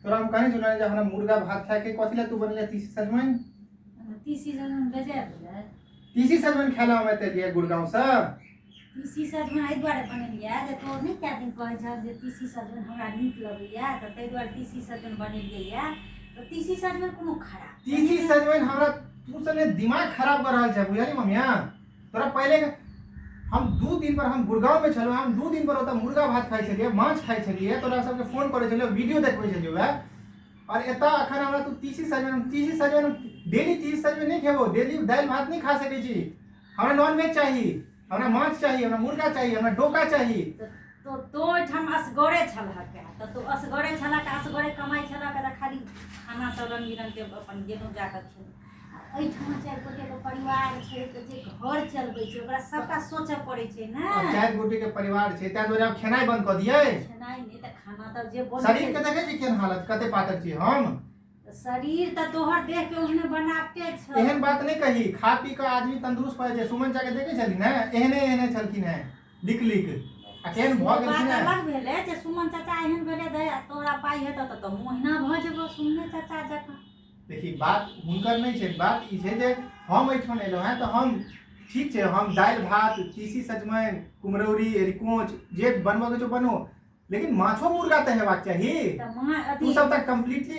तोरा हम कहीं सुना जे हमरा मुर्गा भात खाए के कथि ला तू बनले तीसी सजमन तीसी सजमन खाला हम एते लिए गुड़गांव से तीसी सजमन एहि दुआरे बनेलियै जे तोर नहीं क्या दिन कहै छ जे तीसी सजमन हमरा नीक लगैया त तै दुआरे तीसी सजमन बनेलियै त तीसी सजमन कोनो खराब तीसी सजमन हमरा तू सने दिमाग खराब कर रहल छै बुझली मम्मिया तोरा पहले हम 2 दिन पर हम गुड़गांव में छलो हम 2 दिन पर ओता मुर्गा भात खाइ छलिए माछ खाइ छलिए तोरा सबके फोन करे छलिए वीडियो देखबै छलिए और एता अखन हमरा तू तीसी सजमन डेली तीसी सजमन नहीं खेबो डेली दाल भात नहीं खा सकै छी हमरा नॉन वेज चाहिए हमरा माछ चाहिए हमरा मुर्गा चाहिए हमरा डोका चाहिए तो हम असगरे छलह के त तू असगरे छलह के असगरे कमाई छलह के त खाली खाना सब रंग बिरंग के अपन गेनो जाकर छै एहि ठाम 4 गोटे के परिवार छै त जे घर चलबै छै ओकरा सबटा सोचे पड़ै छै ना 4 गोटे के परिवार छै त दुआरे खेनाई बंद क दियै खेनाई नहीं त खाना त जे बनै शरीर के देखे छी केन हालत कते पातर छी हम शरीर त तोहर देख के ओहने बनाते छ एहन बात नहीं कही खा पी के आदमी तंदुरुस्त पड़े छै सुमन जाके देखे छली ना एहने छलखिन है लिक आ केहन भ गेलखिन है अलग भेले जे सुमन चाचा एहन भेले दे तोरा पाई हेत त मोहिना भ जेबो सुमन चाचा जका देखी बात हुनकर नहीं छै बात ई छै जे हम एठन एलो हैं तो हम ठीक छै हम दाल भात तीसी सजमन कुमरौरी एरिकोच जे बनबो के जो बनो लेकिन माछो मुर्गा त हेबाक चाहिए तू सब तक कंप्लीटली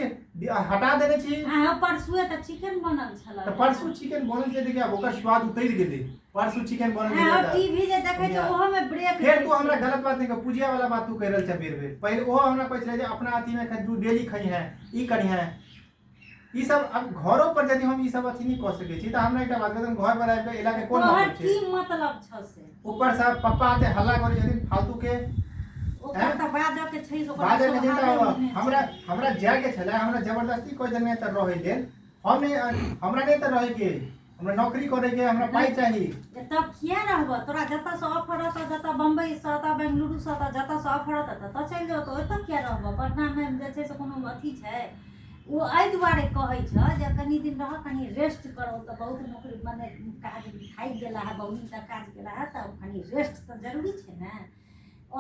हटा देने छी हां परसुए त चिकन बनल छला त परसु चिकन बनल छै देखिए ओकर स्वाद उतर गेलै परसु चिकन बनल छै हां टीवी जे देखै छै ओहो में ब्रेक फिर तू हमरा गलत बात नहीं कर पूजिया वाला बात तू कह रहल छ बेर पहले ओहो हमरा कहै छले जे अपना अथी में तू डेली खई है ई करी है ई सब अब घरों पर यदि हम ई सब अथी नहीं कर सके छी त हमरा एकटा बात कहम घर पर आबि के इला के कोन मतलब छै की मतलब छ से ऊपर से पप्पा आते हल्ला करे छथिन फालतू के ओकर त बाज के छै ओकर बाज के छै हमरा जाय के छले हमरा जबरदस्ती कोई दिन में त रहे लेल हम नहीं हमरा नहीं त रहे के हमरा नौकरी करे के हमरा पाई चाहिए तब किया रहबो तोरा जता से ऑफर होता जता बम्बई से होता बेंगलुरु से होता जता से ऑफर होता त चल जाओ तो एत किया रहबो पटना में जे छै से कोनो अथी छै वो एहि दुआरे कहै छ जे कनी दिन रह कनी रेस्ट करो त बहुत नौकरी माने काज खाइ गेला है बहुत तक काज गेला है त कनी रेस्ट त जरूरी छै ना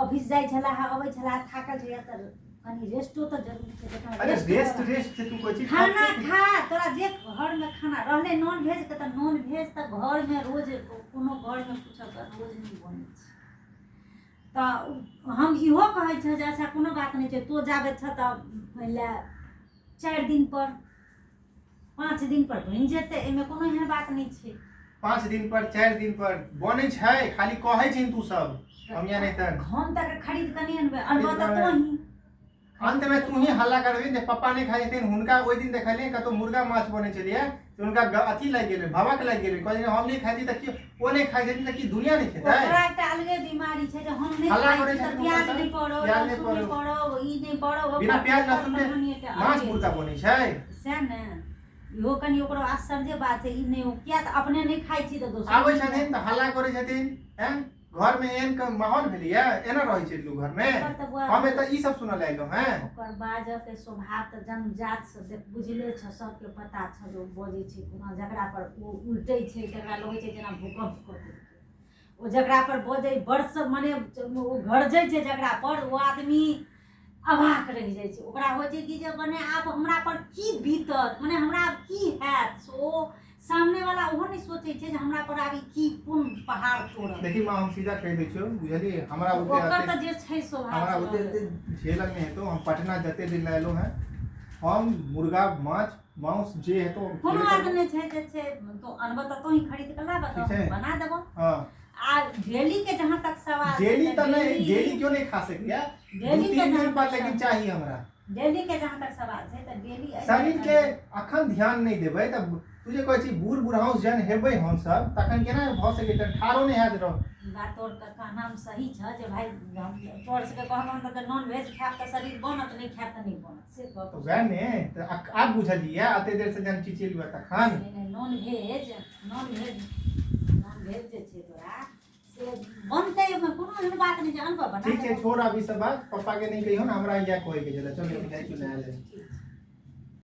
ऑफिस जाय छला है अबै छला थाकल छै त कनी रेस्टो त जरूरी छै अरे रेस्ट से तू कोई चीज खाना खा तोरा जे घर में खाना रहले नॉन वेज के त नॉन वेज त घर में रोज कोनो घर में कुछ रोज नहीं बनै छै त हम इहो कहै छ जे अच्छा कोनो बात नहीं छै तो जाबे छ त पहले 4 दिन पर 5 दिन पर बन जेते एमे कोनो एहन बात नहीं छै 5 दिन पर 4 दिन पर बनै छै खाली कहै छिन तू सब हम या नहीं त हम तक खरीद के नहीं अनबे अलबत्ता तो ही अंत में तू ही हल्ला करबी जे पापा नहीं खाइ छथिन हुनका ओइ दिन देखलिए कतो मुर्गा माछ बनै छलिए तो उनका अथी लाग गेलै भवक लाग गेलै कहै हम नहीं खाइ छी त की ओ नहीं खाइ छथिन त की दुनिया नहीं खेतै ओकरा एकटा अलगे बीमारी छै जे हम नहीं खाइ छी त प्याज नहीं पड़ो लहसुन नहीं पड़ो ई नहीं पड़ो बिना प्याज लहसुन के माछ मुर्गा बनै छै से ने इहो कनी ओकरो आश्चर्य बात है ई नहीं किया त अपने नहीं खाइ छी त दोसर आबै छथिन त हल्ला करै छथिन हैं घर में एहन का माहौल भेलिए एना रहै छै लोग घर में हम त ई सब सुनल आइलो हैं ओकर बाजह के स्वभाव त जन्मजात से देख बुझले छ सबके पता छ जो बोलै छै कोना जकरा पर ओ उल्टै छै जकरा लगै छै जेना भूकंप कर ओ जकरा पर बोझै वर्ष माने ओ घरजै छै जकरा पर ओ आदमी अवाक रह जाइ छै ओकरा होइ छै कि जे माने आप हमरा पर की बीतत माने हमरा की हैत सो सामने वाला ओहो नहीं सोचे छै जे हमरा पर आबी की कोन पहाड़ तोड़त देखी मां हम सीधा कह दै छियो बुझली हमरा ओते ओकर त जे छै स्वभाव हमरा ओते झेलल नहीं है तो हम पटना जते दिन लायलो हैं हम मुर्गा माछ मांस जे है तो कोनो बात नहीं छै जे छै तो अनबा त तो ही खरीद के लाबा तो बना देबो हां आ डेली के जहां तक सवाल डेली त नहीं डेली क्यों नहीं खा सकिया डेली के दिन पर लेकिन चाहिए हमरा डेली के जहां तक सवाल छै त डेली शरीर के अखन ध्यान नहीं देबै त तुझे कहै छी बूढ़ बुढ़ाउस जन हेबै हम सब तखन केना भ सकै त ठारो नहीं हैत रह बात तोर का कहना सही छ जे भाई हम तोर से कहबो त नॉन वेज खाब त शरीर बनत नहीं खाब त नहीं बनत से कह तो वैने त आप बुझलिए अते देर से जन चिचिलबा तखन नॉन वेज जे छै तोरा से बनते में कोनो एहन बात नहीं जे अनबा बना ठीक है छोड़ अभी सब बात पापा के नहीं कहियो ना हमरा या कोई के चलो चलो जाई चुना ले